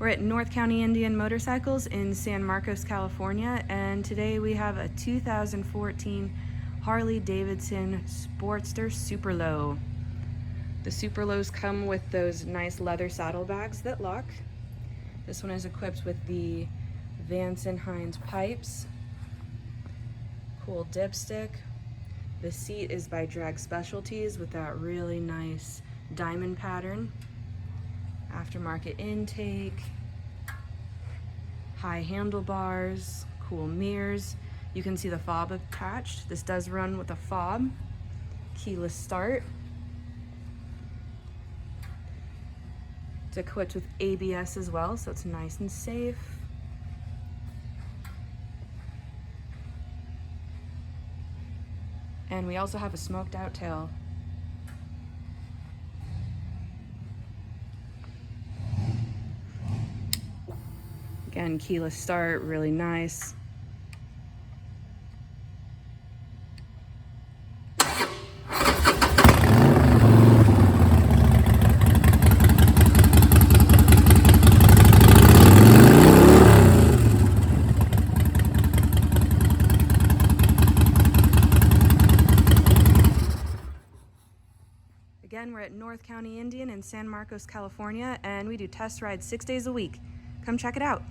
We're at North County Indian Motorcycles in San Marcos, California, and today we have a 2014 Harley-Davidson Sportster Superlow. The Superlows come with those nice leather saddlebags that lock. This one is equipped with the Vance & Hines pipes, cool dipstick. The seat is by Drag Specialties with that really nice diamond pattern. Aftermarket intake, high handlebars, cool mirrors. You can see the fob attached. This does run with a fob, keyless start. It's equipped with ABS as well, so it's nice and safe. And we also have a smoked out tail. Again, keyless start, really nice. Again, we're at North County Indian in San Marcos, California, and we do test rides 6 days a week. Come check it out.